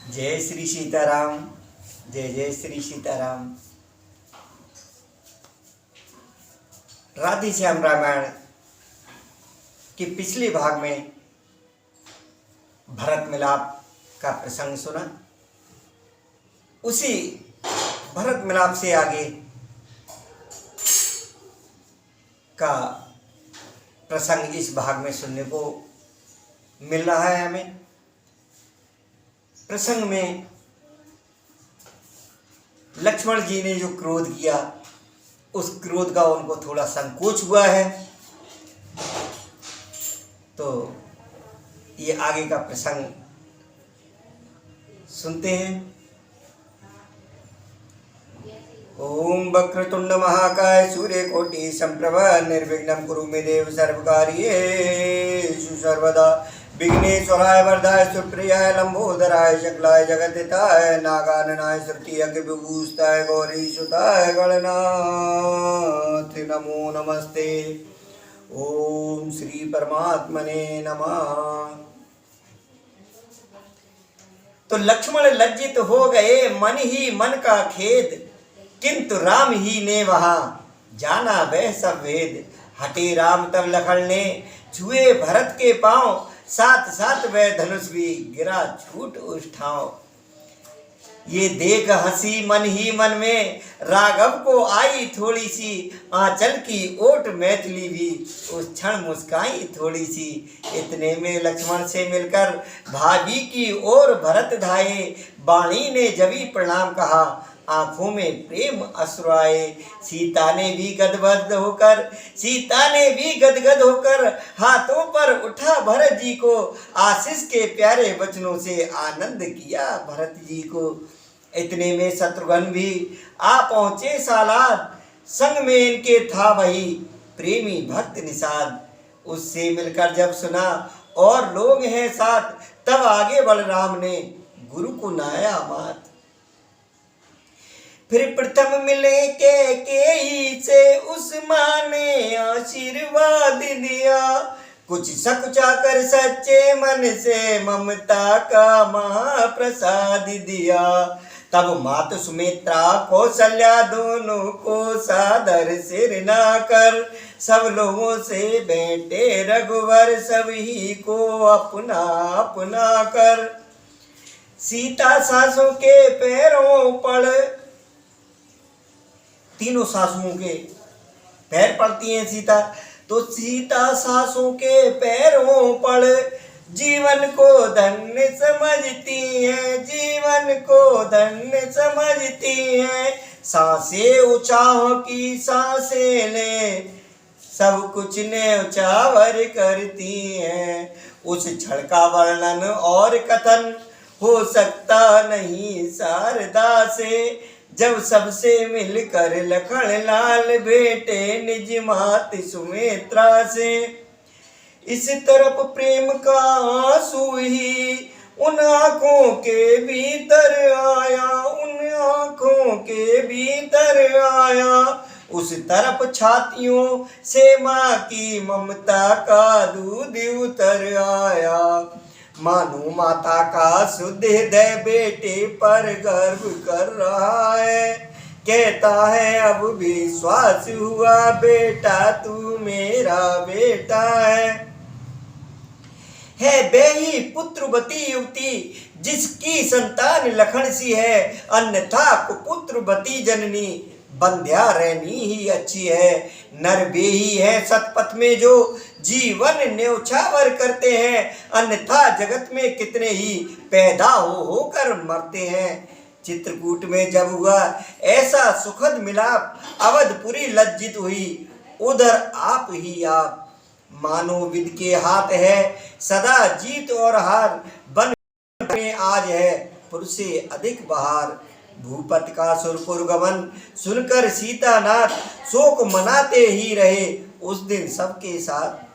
जय श्री सीताराम। जय जय श्री सीताराम। राधे श्याम रामायण के पिछले भाग में भरत मिलाप का प्रसंग सुना। उसी भरत मिलाप से आगे का प्रसंग इस भाग में सुनने को मिल रहा है हमें। प्रसंग में लक्ष्मण जी ने जो क्रोध किया, उस क्रोध का उनको थोड़ा संकोच हुआ है। तो ये आगे का प्रसंग सुनते हैं। ओम वक्रतुंड महाकाय सूर्यकोटि संप्रभ निर्विघ्नं कुरु मे देव सर्वकार्येषु सर्वदा। विघ्नेश्वराय वरदाय सुप्रियाय लंबोदराय शकलाय जगद्धिताय नागाननाय श्रुति अग्निविभूषिताय गौरीसुताय गणनाथ नमो नमस्ते। ओम श्री परमात्मने नमः। तो लक्ष्मण लज्जित हो गए, मन ही मन का खेद, किंतु राम ही ने वहां जाना वह सब वेद। हटे राम तब लखन ने छुए भरत के पांव, साथ साथ वह धनुष भी गिरा छूट उस ठाव। ये देख हंसी मन ही मन में राघव को आई थोड़ी सी, आंचल की ओट मैथिली भी उस क्षण मुस्काई थोड़ी सी। इतने में लक्ष्मण से मिलकर भाभी की ओर भरत धाये, वाणी ने जभी प्रणाम कहा, आंखों में प्रेम अश्रु आए। सीता ने भी गदगद होकर हाथों पर उठा भरत जी को, आशीष के प्यारे वचनों से आनंद किया भरत जी को। इतने में शत्रुघ्न भी आ पहुंचे सालाद, संग में इनके था वही प्रेमी भक्त निषाद। उससे मिलकर जब सुना और लोग हैं साथ, तब आगे बलराम ने गुरु को नाया मात। फिर प्रथम मिले के ही से उस माँ ने आशीर्वाद दिया, कुछ सकुचा कर सच्चे मन से ममता का महाप्रसाद दिया। तब मात सुमित्रा कौशल्या दोनों को सादर सिर ना कर, सब लोगों से बैठे रघुवर सभी को अपना अपना कर। सीता सासों के पैरों पड़, तीनों सासुओं के पैर पड़ती हैं सीता, तो सीता सासों के पैरों पड़ जीवन को धन्य समझती है, जीवन को धन्य समझती है। सांसें उचाह की सांसें ले, सब कुछ ने उचावर करती हैं। उस क्षण का वर्णन और कथन हो सकता नहीं शारदा से, जब सबसे मिलकर लखन लाल बेटे निज मात सुमित्रा से। इस तरफ प्रेम का आंसू ही उन आँखों के भीतर आया, उन आँखों के भीतर आया। उस तरफ छातियों से माँ की ममता का दूध उतर आया। मानो माता का शुद्ध हृदय बेटे पर गर्व कर रहा है, कहता है अब विश्वास हुआ बेटा तू मेरा बेटा है बेही पुत्रवती युवती जिसकी संतान लखन सी है, अन्यथा कुपुत्रवती जननी बंध्या रहनी ही अच्छी है। नर बेही है सतपथ में जो जीवन न्यौछावर करते हैं, अन्यथा जगत में कितने ही पैदा होकर मरते हैं। चित्रकूट में जब हुआ ऐसा सुखद मिलाप, अवधपुरी लज्जित हुई, उधर आप ही आप। मानो विद के हाथ है सदा जीत और हार, बन में आज है पुरुष से अधिक बहार। भूपत का सुरपुर गमन सुनकर सीतानाथ शोक मनाते ही रहे, उस दिन सबके साथ।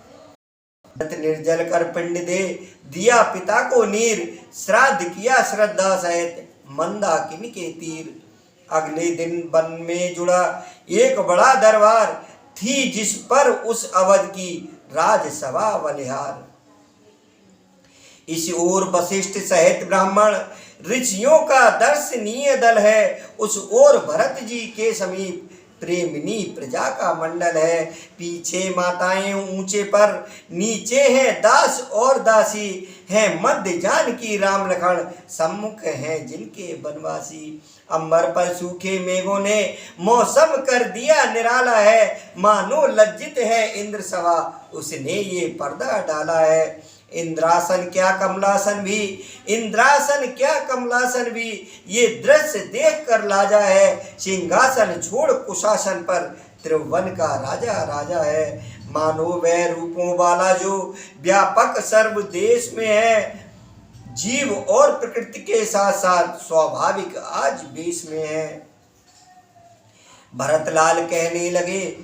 निर्जल कर पिंड दे दिया पिता को नीर, श्राद्ध किया श्रद्धा सहित मंदाकिनी के तीर। अगले दिन वन में जुड़ा एक बड़ा दरबार, थी जिस पर उस अवध की राजसभा बलिहार। इस ओर वशिष्ठ सहित ब्राह्मण ऋषियों का दर्शनीय दल है, उस ओर भरत जी के समीप प्रेमिनी प्रजा का मंडल है। पीछे माताएं ऊंचे पर, नीचे हैं दास और दासी, हैं मध्य जानकी राम लखन, सम्मुख हैं जिनके बनवासी। अंबर पर सूखे मेघों ने मौसम कर दिया निराला है, मानो लज्जित है इंद्र सभा, उसने ये पर्दा डाला है। इंद्रासन क्या कमलासन भी, इंद्रासन क्या कमलासन भी, ये दृश्य देख कर लाजा है। सिंहासन छोड़ कुशासन पर, त्रिभुवन का राजा राजा है। मानो वह रूपों वाला जो व्यापक सर्व देश में है, जीव और प्रकृति के साथ साथ स्वाभाविक आज बेस में है। भरतलाल कहने लगे,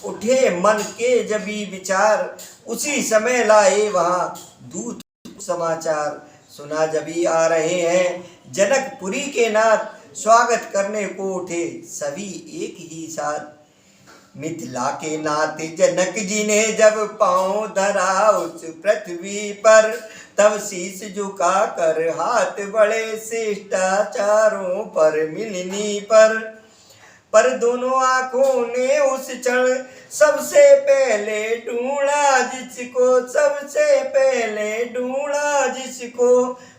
उठे मन के जबी विचार, उसी समय लाए वहां दूत समाचार। सुना जबी आ रहे हैं जनकपुरी के नाथ, स्वागत करने को उठे सभी एक ही साथ। मिथिला के नाथ जनक जी ने जब पांव धरा उस पृथ्वी पर, तब शीश झुका कर हाथ बड़े शिष्टाचारों पर मिलनी पर दोनों आंखों ने उस क्षण सबसे पहले ढूंढा जिसको, सबसे पहले ढूंढा जिसको।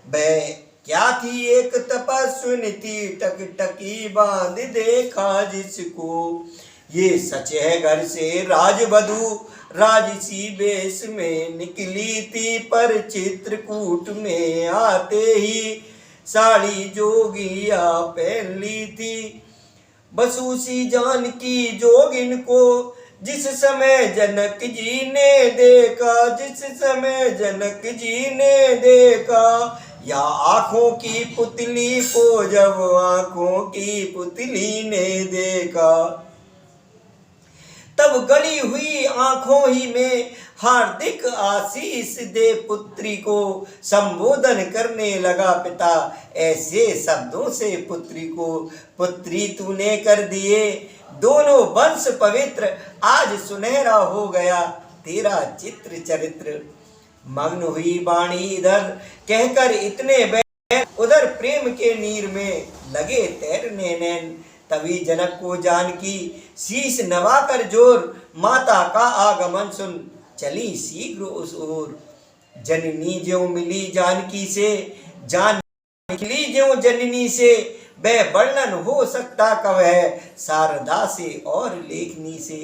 वह क्या थी एक तपस्विनी थी, टकटकी बांध देखा जिसको। ये सच है घर से राजवधू, राजसी वेश में निकली थी, पर चित्रकूट में आते ही साड़ी जोगिया पहन ली थी। बस उसी जानकी जोगिन को जिस समय जनक जी ने देखा, जिस समय जनक जी ने देखा, या आंखों की पुतली को जब आंखों की पुतली ने देखा, तब गड़ी हुई आंखों ही में हार्दिक आशीष दे पुत्री को संबोधन करने लगा पिता ऐसे शब्दों से पुत्री को। पुत्री तूने कर दिए दोनों वंश पवित्र, आज सुनहरा हो गया तेरा चित्र चरित्र। मग्न हुई वाणी इधर कहकर इतने उधर प्रेम के नीर में लगे तैरने नैन। तभी जनक को जानकी शीश नवाकर जोर, माता का आगमन सुन चली शीघ्र उस ओर। जननी ज्यों मिली जानकी से, जान निकली ज्यों जननी से, वह वर्णन हो सकता कब है शारदा से और लेखनी से।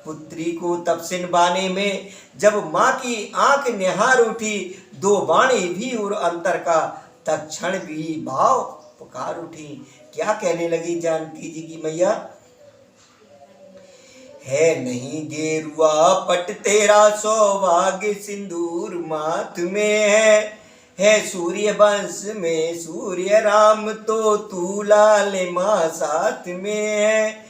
पुत्री को तपसिन बाने में जब माँ की आंख निहार उठी, दो बाणी भी उर अंतर का, तत्क्षण भी भाव पुकार उठी। क्या कहने लगी जानकी जी की मैया, है नहीं गेरुआ पट तेरा सौभाग्य सिंदूर माथ में है सूर्य वंश में सूर्य राम तो तू लाल माँ साथ में है।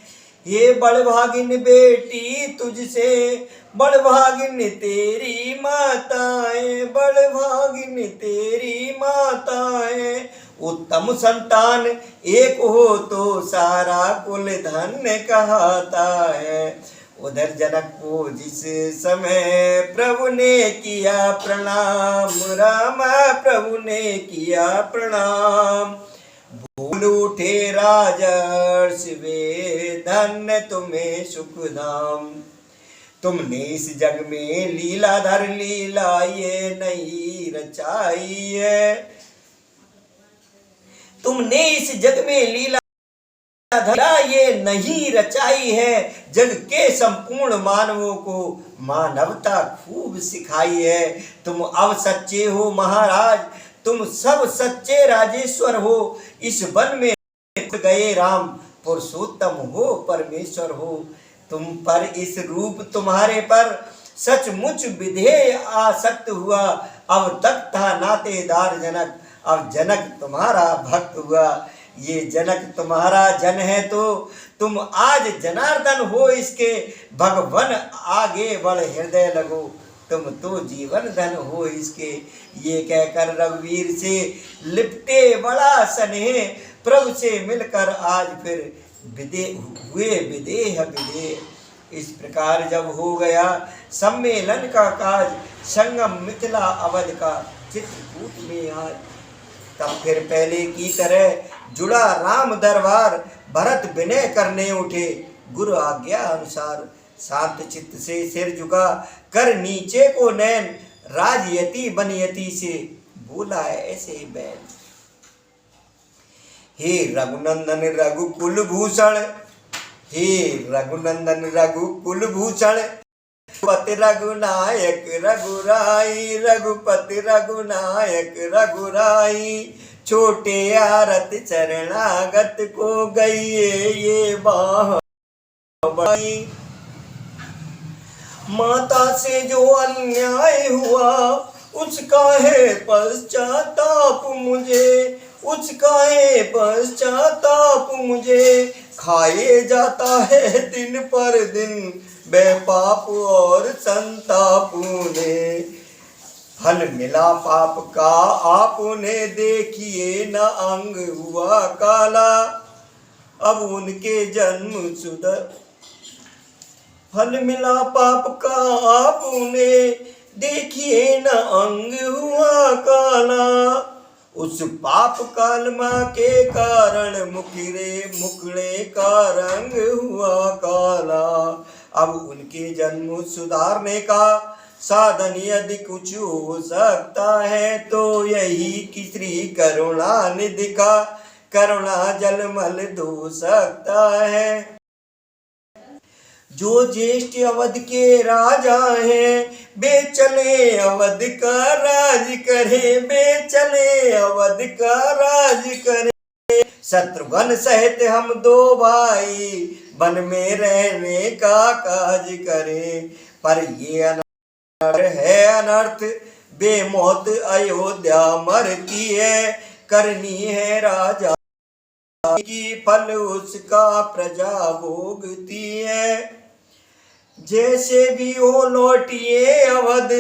ये बड़भागिन बेटी तुझसे, बड़भागिन तेरी माताएं, बड़भागिन तेरी माताएं। उत्तम संतान एक हो तो सारा कुल धन्य कहता है। उधर जनक को जिस समय प्रभु ने किया प्रणाम, राम प्रभु ने किया प्रणाम। भूल उठे राजर्ष वे, धन्य तुम्हें सुखधाम। तुमने इस जग में लीलाधर लीला ये नहीं रचाई है, तुमने इस जग में लीला ये नहीं रचाई है। जग के संपूर्ण मानवों को मानवता खूब सिखाई है। तुम अब सच्चे हो महाराज, तुम सब सच्चे राजेश्वर हो। इस वन में गए राम, पुरुषोत्तम हो परमेश्वर हो। तुम पर इस रूप तुम्हारे पर सचमुच विधेय आसक्त हुआ। अब तक था नातेदार जनक, अब जनक तुम्हारा भक्त हुआ। ये जनक तुम्हारा जन है तो तुम आज जनार्दन हो इसके। भगवन आगे बढ़ हृदय लगो, तुम तो जीवन धन हो इसके। ये कहकर रघुवीर से लिपटे बड़ा स्नेह, प्रभु से मिलकर आज फिर विदेह। इस प्रकार जब हो गया सम्मेलन का काज, संगम मिथिला अवध का चित्रकूट में आज। तब फिर पहले की तरह जुड़ा राम दरबार, भरत विनय करने उठे गुरु आज्ञा अनुसार। शांत चित्त से सिर झुका कर नीचे को नैन, राजयति बनयति से बोला ऐसे बैन। हे रघुनंदन रघुकुल भूषण, हे रघुनंदन रघुकुल भूषण, रघुपति रघुनायक रघुराई, रघुपति रघुनायक रघुराई। छोटे आरत चरणागत को गई ये बाह बढ़ाई। माता से जो अन्याय हुआ उसका है पश्चाताप मुझे, उसका है पश्चाताप मुझे। खाए जाता है दिन पर दिन बेपाप और संताप ने, फल मिला पाप का आपने देखिए न अंग हुआ काला। अब उनके जन्म सुधर, फल मिला पाप का आपने देखिए न अंग हुआ काला। उस पाप कालमा के कारण मुखड़े का रंग हुआ काला। अब उनके जन्म सुधारने का साधन यदि कुछ हो सकता है तो यही कि श्री करुणा निधि का करुणा जलमल धो सकता है। जो ज्येष्ठ अवध के राजा हैं बे चले अवध का राज करे, बे चले अवध का राज करे। शत्रुघ्न सहित हम दो भाई वन में रहने का काज करें, पर ये अनर्थ है अनर्थ बेमौत अयोध्या मरती है। करनी है राजा की फल उसका प्रजा भोगती है। जैसे भी हो लौटिए अवध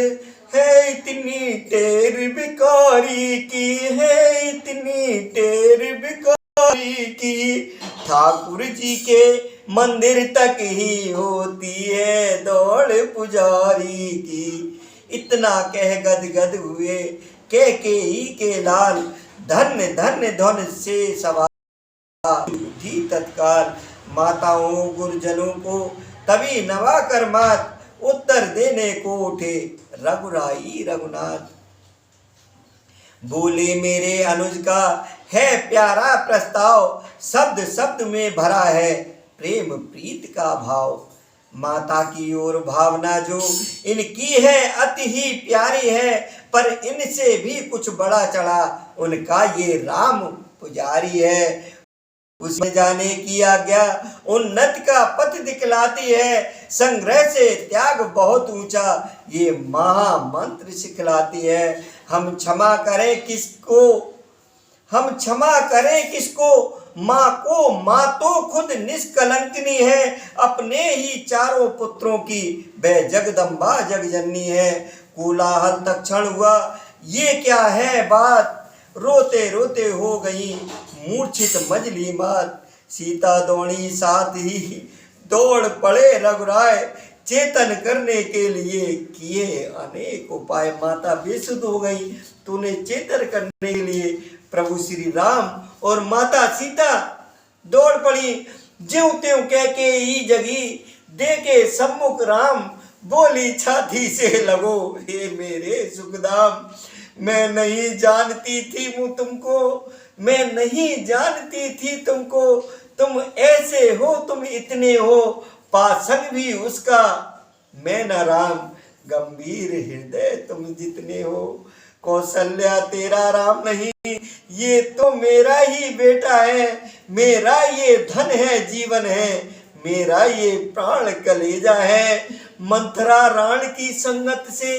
है इतनी टेर बिकारी की, है इतनी टेर बिकारी की। ठाकुर जी के मंदिर तक ही होती है दौड़ पुजारी की। इतना कह गदगद हुए कैकेयी के लाल, धन्य धन्य ध्वन से सवार उठी तत्काल। माताओं गुरुजनों को तभी नवा कर मात उत्तर देने को उठे रघुराई रघुनाथ। बोले मेरे अनुज का है प्यारा प्रस्ताव, शब्द शब्द में भरा है प्रेम प्रीत का भाव। माता की ओर भावना जो इनकी है अति ही प्यारी है, पर इनसे भी कुछ बड़ा चढ़ा उनका ये राम पुजारी है। उसमें जाने की आज्ञा उन्नत का पथ दिखलाती है, संग्रह से त्याग बहुत ऊंचा ये महामंत्र सिखलाती है। हम क्षमा करें किसको, हम क्षमा करें किसको, माँ को माँ तो खुद निष्कलंकनी है। अपने ही चारों पुत्रों की वह जगदम्बा जगजननी है। कोलाहल तक्षण हुआ ये क्या है बात, रोते रोते हो गई मूर्छित मजली मात। सीता दौड़ी साथ ही दौड़ पड़े रघुराय, चेतन करने के लिए किए अनेक उपाय। माता बेसुध हो गई, तूने चेतन करने के लिए प्रभु श्री राम और माता सीता दौड़ पड़ी। ज्यों त्यों कह के ही जगी देखे सम्मुख राम, बोली छाती से लगो हे मेरे सुखदाम। मैं नहीं जानती थी वो तुमको, मैं नहीं जानती थी तुमको, तुम ऐसे हो तुम इतने हो, पासंग भी उसका मैं न राम, गंभीर हृदय तुम जितने हो। कौशल्या तेरा राम नहीं ये तो मेरा ही बेटा है, मेरा ये धन है जीवन है, मेरा ये प्राण कलेजा है। मंथरा राण की संगत से,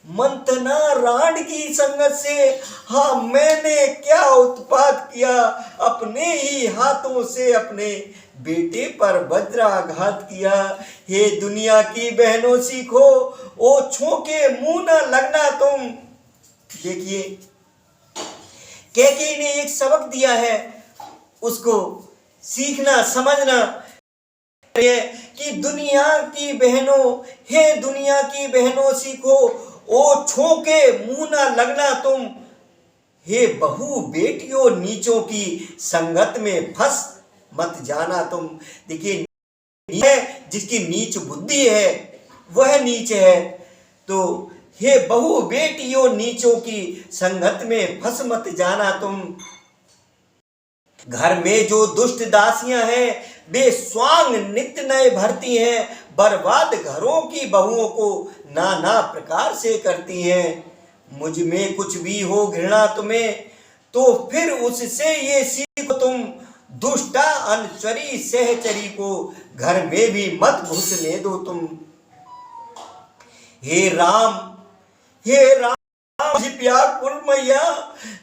मंथना राण की संगत से हाँ मैंने क्या उत्पात किया, अपने ही हाथों से अपने बेटे पर वज्राघात किया। हे दुनिया की बहनों सीखो, ओछों के मुंह न लगना तुम। देखिए कैकेयी ने एक सबक दिया है, उसको सीखना समझना है कि दुनिया की बहनों, हे दुनिया की बहनों सीखो, ओछों के मुंह न लगना तुम। हे बहु बेटियों नीचों की संगत में फंस मत जाना तुम। देखिए, है जिसकी नीच बुद्धि है वह नीच है। तो हे बहु बेटियों नीचों की संगत में फंस मत जाना तुम। घर में जो दुष्ट दासियां हैं वे स्वांग नित्य नए भरती हैं, बर्बाद घरों की बहुओं को नाना प्रकार से करती हैं। मुझ में कुछ भी हो घृणा तुम्हें तो फिर उससे ये सीखो तुम, दुष्टा अनुचरी सहचरी को घर में भी मत घुसने दो तुम। हे राम, हे राम जी व्याकुल मैया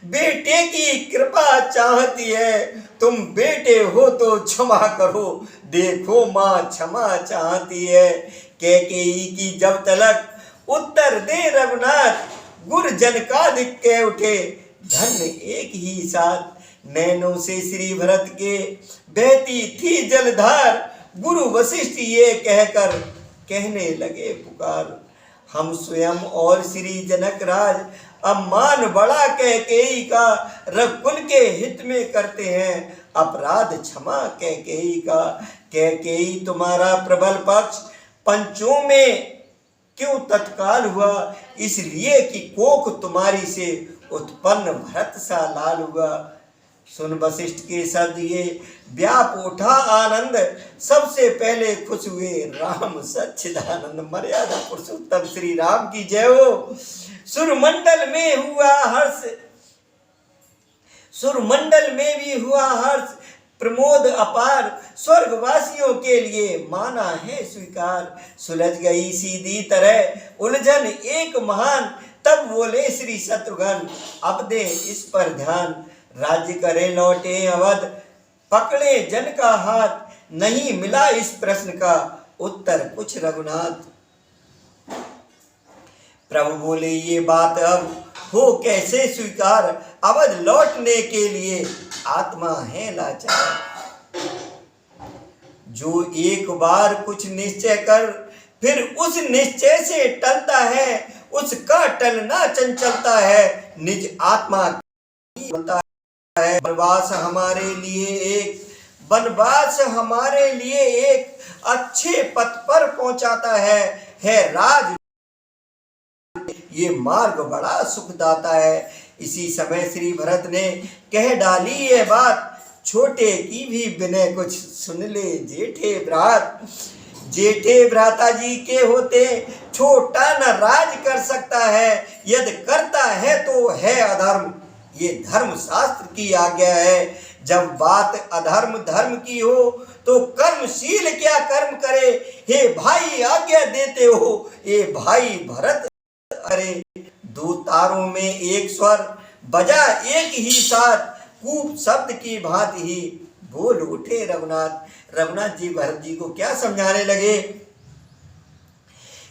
बेटे की कृपा चाहती है, तुम बेटे हो तो क्षमा करो, देखो माँ क्षमा चाहती है। कैकेयी की जब तलक उत्तर दे रघुनाथ, गुर जनकादिक कह उठे धन्य एक ही साथ। नैनों से श्री भरत के बहती थी जलधार, गुरु वशिष्ठ ये कहकर कहने लगे पुकार। हम स्वयं और श्री जनक राज अम्मान बड़ा कैकेयी का, रघुकुल के हित में करते हैं अपराध क्षमा कैकेयी का। कैकेयी तुम्हारा प्रबल पक्ष पंचों में क्यों तत्काल हुआ, इसलिए कि कोख तुम्हारी से उत्पन्न भरत सा लाल हुआ। सुन वशिष्ठ के शब्द ये व्याप उठा आनंद, सबसे पहले खुश हुए राम सच्चिदानंद। मर्यादा पुरुषोत्तम श्री राम की जय हो। सुरमंडल में हुआ हर्ष, सुरमंडल में भी हुआ हर्ष, प्रमोद अपार स्वर्गवासियों के लिए माना है स्वीकार। सुलझ गई सीधी तरह उलझन एक महान, तब बोले श्री शत्रुघ्न अब दे इस पर ध्यान। राज्य करे लौटे अवध पकड़े जन का हाथ, नहीं मिला इस प्रश्न का उत्तर कुछ रघुनाथ। प्रभु बोले ये बात अब हो कैसे स्वीकार, अवध लौटने के लिए आत्मा है लाचार। जो एक बार कुछ निश्चय कर फिर उस निश्चय से टलता है, उसका टलना चंचलता है, निज आत्मा होता है। वनवास हमारे लिए एक, वनवास हमारे लिए एक अच्छे पथ पर पहुंचाता है राज ये मार्ग बड़ा सुखदाता है। इसी समय श्री भरत ने कह डाली ये बात, छोटे की भी विनय कुछ सुन ले जेठे भ्रात। जेठे भ्राता जी के होते छोटा न राज कर सकता है, यदि करता है तो है अधर्म, ये धर्म शास्त्र की आज्ञा है। जब बात अधर्म धर्म की हो तो कर्मशील क्या कर्म करे, हे भाई आज्ञा देते हो ये भाई भरत। अरे दो तारों में एक स्वर बजा एक ही साथ, कूप शब्द की भांति ही बोल उठे रघुनाथ। रघुनाथ जी भरत जी को क्या समझाने लगे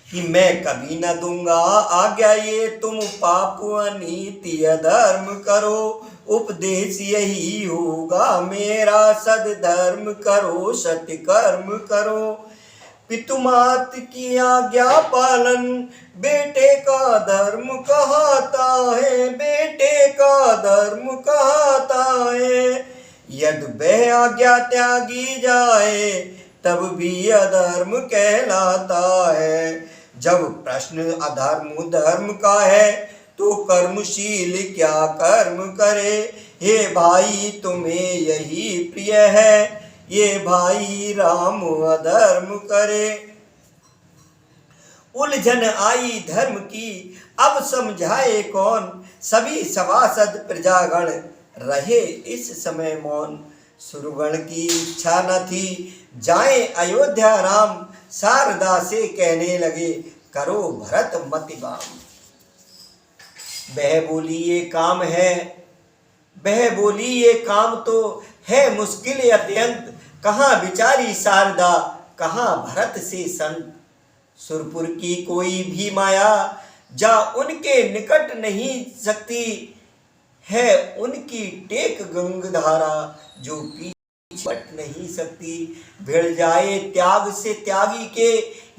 कि मैं कभी न दूंगा आज्ञा ये, तुम पाप अनीति अधर्म करो, उपदेश यही होगा मेरा, सद्धर्म करो सत्य कर्म करो। पितुमात की आज्ञा पालन बेटे का धर्म कहता है, बेटे का धर्म कहता है। यदि वह आज्ञा त्यागी जाए तब भी अधर्म कहलाता है। जब प्रश्न अधर्म धर्म का है तो कर्मशील क्या कर्म करे, हे भाई तुम्हें यही प्रिय है, ये भाई राम अधर्म करे। उलझन आई धर्म की अब समझाए कौन, सभी सभासद प्रजागण रहे इस समय मौन। सुरगण की इच्छा न थी जाए अयोध्या राम, शारदा से कहने लगे करो भरत मतिबाम। वह बोली ये काम है, वह बोली ये काम तो है मुश्किल अत्यंत, कहाँ बिचारी शारदा कहाँ भरत से संत। सुरपुर की कोई भी माया जा उनके निकट नहीं सकती है, उनकी टेक गंगधारा जो पीछे हट नहीं सकती। भिड़ जाए त्याग से त्यागी के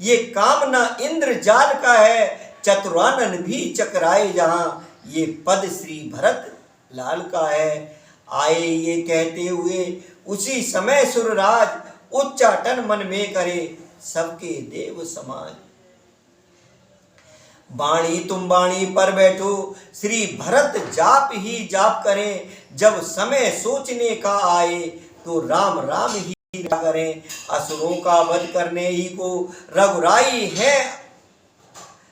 ये कामना इंद्र जाल का है, चतुरानन भी चकराए जहां ये पद श्री भरत लाल का है। आए ये कहते हुए उसी समय सुरराज, उच्चाटन मन में करे सबके देव समाज। बाणी तुम बाणी पर बैठो, श्री भरत जाप ही जाप करें, जब समय सोचने का आए तो राम राम ही करें। असुरों का वध करने ही को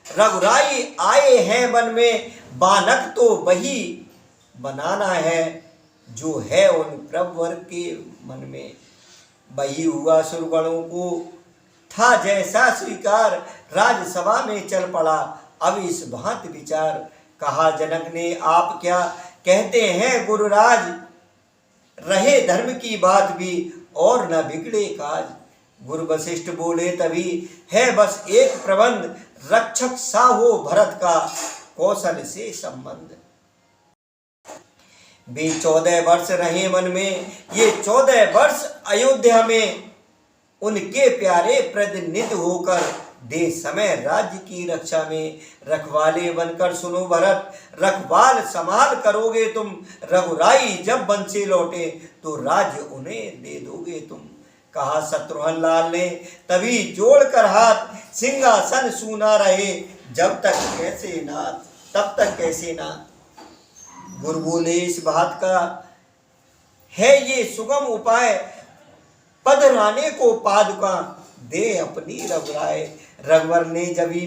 रघुराई आए हैं वन में, बानक तो वही बनाना है जो है उन प्रभुवर के मन में। वही हुआ सुरगणों को था जैसा स्वीकार, राजसभा में चल पड़ा अब इस भांति विचार। कहा जनक ने आप क्या कहते हैं गुरुराज, रहे धर्म की बात भी और न बिगड़े काज। गुरु वशिष्ठ बोले तभी है बस एक प्रबंध, रक्षक सा हो भरत का कौशल से संबंध। वे 14 वर्ष रहे मन में, ये 14 वर्ष अयोध्या में, उनके प्यारे प्रतिनिधि होकर दे समय राज्य की रक्षा में। रखवाले बनकर सुनो भरत, रखवाल संभाल करोगे तुम, रघुराई जब वन से लौटे तो राज्य उन्हें दे दोगे तुम। कहा शत्रुघ्न लाल ने तभी जोड़कर हाथ, सिंहासन सूना रहे जब तक कैसे नाथ तब तक कैसे नाथ। गुरु बोले इस बात का है ये सुगम उपाय, पधराने को पादुका दे अपनी रघुराय। रघुवर ने जब ही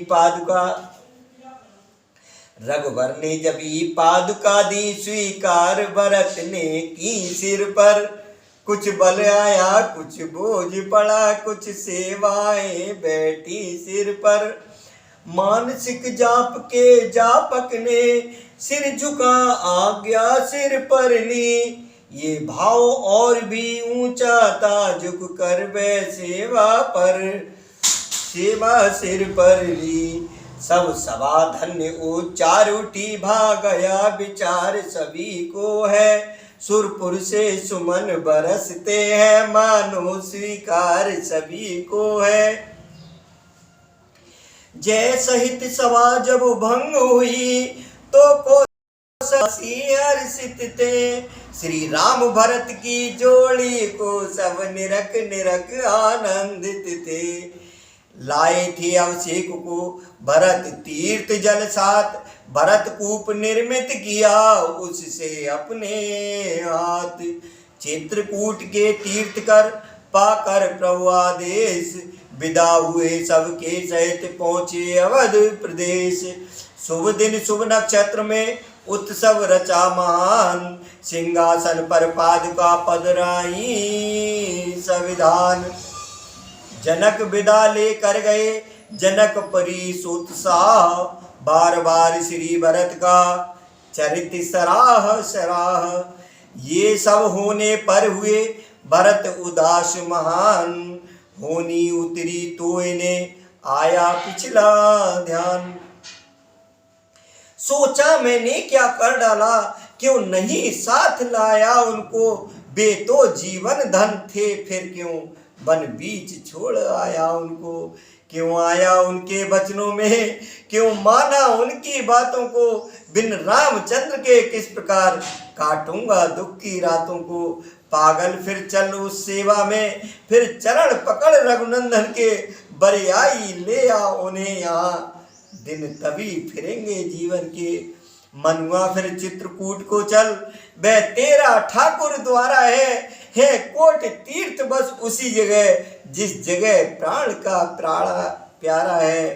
पादुका दी स्वीकार, भरत ने की सिर पर कुछ बल आया कुछ बोझ पड़ा, कुछ सेवाएं बैठी सिर पर। मानसिक जाप के जापक ने सिर झुका आज्ञा सिर पर ली, ये भाव और भी ऊंचा था झुक कर वे सेवा सिर पर ली। सब सभा धन्य उच्चार उठी, भाग गया विचार सभी को है, सुरपुर से सुमन बरसते हैं, मानो स्वीकार सभी को है। जय सहित सभा जब भंग हुई तो को हर्षित थे, श्री राम भरत की जोड़ी को सब निरख निरख आनंदित थे। लाए थे अभिषेक को भरत तीर्थ जल साथ, भरत कूप निर्मित किया उससे अपने हाथ। चित्रकूट के तीर्थ कर पाकर प्रभु आदेश, विदा हुए सबके सहित पहुँचे अवध प्रदेश। शुभ दिन शुभ नक्षत्र में उत्सव रचा महान, सिंहासन पर पादुका पधराई संविधान। जनक विदा लेकर गए जनक परी सुत्साह, बार बार श्री भरत का चरित सराह। ये सब होने पर हुए भरत उदास महान, होनी उतरी तो इन्हें आया पिछला ध्यान। सोचा मैंने क्या कर डाला, क्यों नहीं साथ लाया उनको, वे तो जीवन धन थे फिर क्यों वन बीच छोड़ आया उनको। क्यों आया उनके वचनों में, क्यों माना उनकी बातों को, बिन रामचंद्र के किस प्रकार काटूंगा दुख की रातों को। पागल फिर चल उस सेवा में, फिर चरण पकड़ रघुनंदन के, बरियाई ले आ उन्हें यहाँ, दिन तभी फिरेंगे जीवन के। मनुआ फिर चित्रकूट को चल, वह तेरा ठाकुर द्वारा है कोट तीर्थ बस उसी जगह, जिस जगह प्राण का प्यारा है।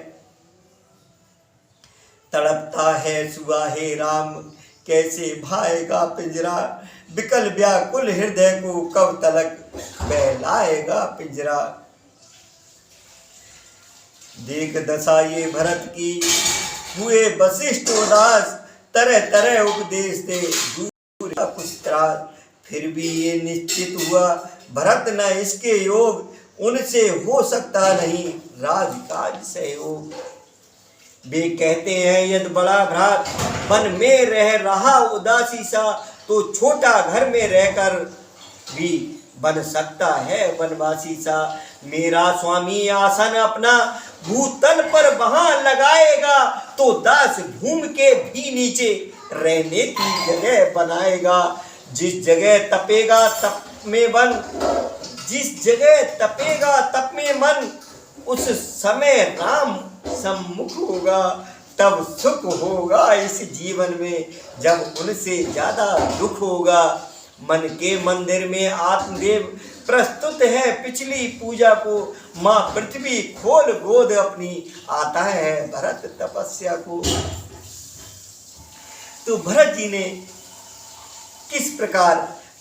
तड़पता है सुहाए राम कैसे भाएगा पिंजरा, विकल व्याकुल हृदय को कब तलक बहलाएगा पिंजरा। देख दशा ये भरत की हुए वशिष्ठ उदास, तरह तरह उपदेश दे दूर कुछ त्रास। फिर भी ये निश्चित हुआ भरत न इसके योग, उनसे हो सकता नहीं राजकाज सहयोग। वे कहते हैं यदि बड़ा भ्रात वन में रह रहा उदासी सा, तो छोटा घर में रहकर भी बन सकता है वनवासी सा। मेरा स्वामी आसन अपना भूतल पर वहां लगाएगा, तो दास भूमि के भी नीचे रहने की जगह बनाएगा। जिस जगह तपेगा तप में मन, जिस जगह तपेगा तप में मन, उस समय राम सम्मुख होगा। तब सुख होगा इस जीवन में, जब उनसे ज्यादा दुख होगा। मन के मंदिर में आत्मदेव प्रस्तुत है पिछली पूजा को। माँ पृथ्वी खोल गोद अपनी, आता है भरत तपस्या को। तो भरत जी ने किस प्रकार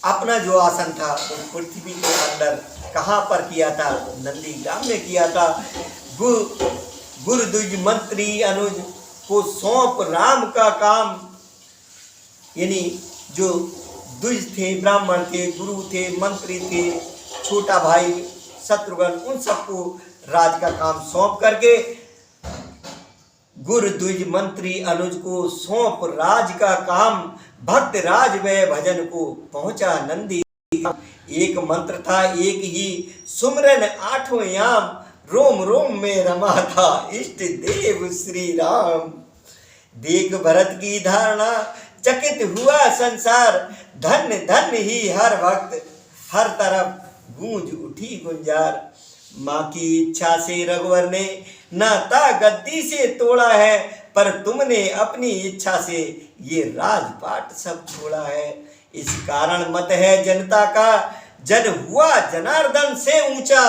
अपना जो आसन था वो पृथ्वी के अंदर कहाँ पर किया था? नंदी ग्राम में किया था। गुरुद्विज मंत्री अनुज को सौंप राम का काम, यानी जो द्विज थे, ब्राह्मण थे, गुरु थे, मंत्री थे, छोटा भाई शत्रुघ्न, उन सबको राज का काम सौंप करके गुरुद्विज मंत्री अनुज को सौंप राज का काम। भक्त राज में भजन को पहुंचा नंदी। एक मंत्र था एक ही सुमरन आठों याम, रोम रोम में रमा था इष्ट देव श्री राम। देख भरत की धारणा चकित हुआ संसार, धन्य धन्य ही हर वक्त, हर तरफ गूंज उठी गुंजार। माँ की इच्छा से रघुवर ने नाता गद्दी से तोड़ा है, पर तुमने अपनी इच्छा से ये राजपाट सब छोड़ा है। इस कारण मत है जनता का, जन हुआ जनार्दन से ऊंचा।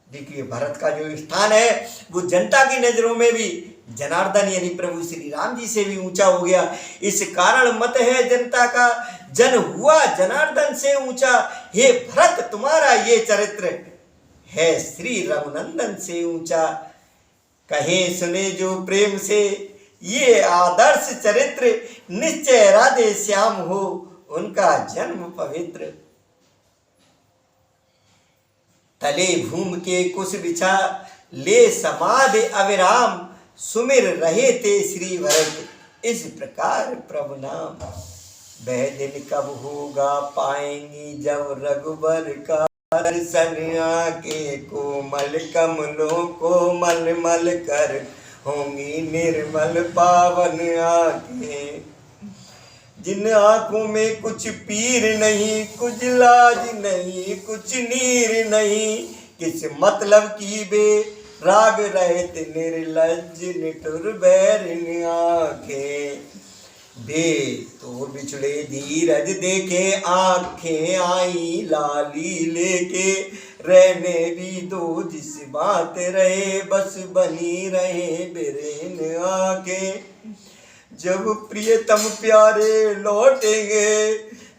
देखिए भरत का जो स्थान है वो जनता की नजरों में भी जनार्दन यानी प्रभु श्री राम जी से भी ऊंचा हो गया। इस कारण मत है जनता का, जन हुआ जनार्दन से ऊंचा। हे भरत तुम्हारा ये चरित्र है श्री रघुनंदन से ऊंचा। कहे सुने जो प्रेम से ये आदर्श चरित्र, निश्चय राधे श्याम हो उनका जन्म पवित्र। तले भूम के कुश बिछा ले समाधि अविराम, सुमिर रहे थे श्री भरत इस प्रकार प्रभु नाम। वह दिन कब होगा पाएंगी जब रघुबर का दर्शन, आके कोमल कमलों को मल मल कर होंगी निर्मल पावन आंखें। जिन आंखों में कुछ पीर नहीं, कुछ लाज नहीं, कुछ नीर नहीं, किस मतलब की बे राग रहित निर्लज निठुर बैरिन आंखें। बे तो बिछड़े धीरज देखे आंखें आई लाली लेके, रहने भी दो जिस बात रहे बस बनी रहे बिरेन आंखें। जब प्रियतम प्यारे लौटेंगे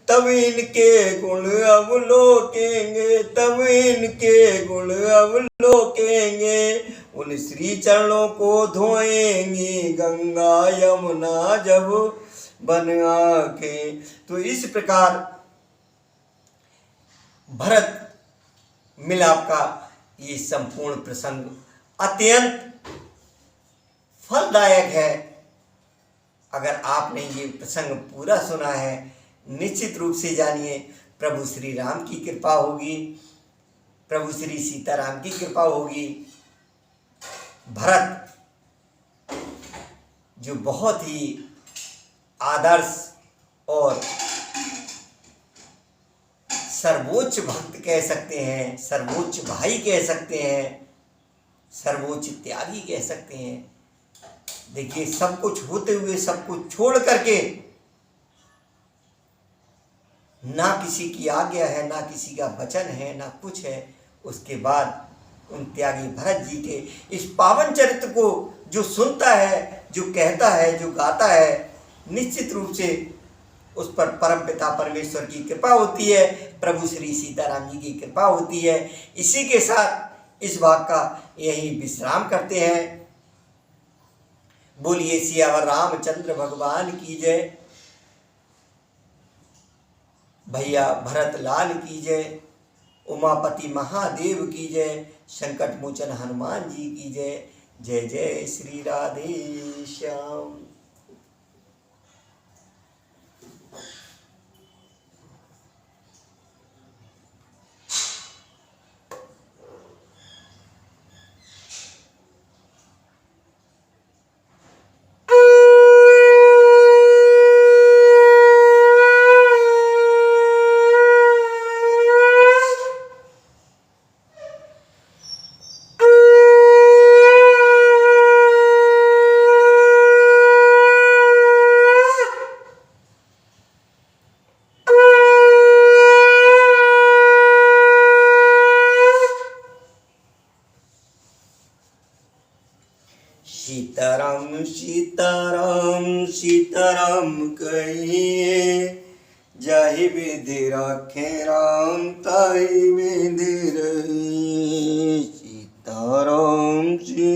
तब इनके गुण अवलोकेंगे, तब इनके गुण अवलोकेंगे। उन श्री चरणों को धोएंगी गंगा यमुना जब बन आंखें। तो इस प्रकार भरत मिलाप का ये संपूर्ण प्रसंग अत्यंत फलदायक है। अगर आपने ये प्रसंग पूरा सुना है, निश्चित रूप से जानिए प्रभु श्री राम की कृपा होगी, प्रभु श्री सीताराम की कृपा होगी। भरत जो बहुत ही आदर्श और सर्वोच्च भक्त कह सकते हैं, सर्वोच्च भाई कह सकते हैं, सर्वोच्च त्यागी कह सकते हैं। देखिए सब कुछ होते हुए सब कुछ छोड़ करके, ना किसी की आज्ञा है, ना किसी का वचन है, ना कुछ है, उसके बाद उन त्यागी भरत जी के इस पावन चरित्र को जो सुनता है, जो कहता है, जो गाता है, निश्चित रूप से उस पर परम पिता परमेश्वर की कृपा होती है, प्रभु श्री सीताराम जी की कृपा होती है। इसी के साथ इस भाग का यही विश्राम करते हैं। बोलिए सियावर रामचंद्र भगवान की जय, भैया भरत लाल की जय, उमापति महादेव की जय, संकट मोचन हनुमान जी की जय। जय जय श्री राधे श्याम। सीताराम सीताराम सीताराम कहिए, जाहि विधि राखे राम ताहि विधि रही। सीताराम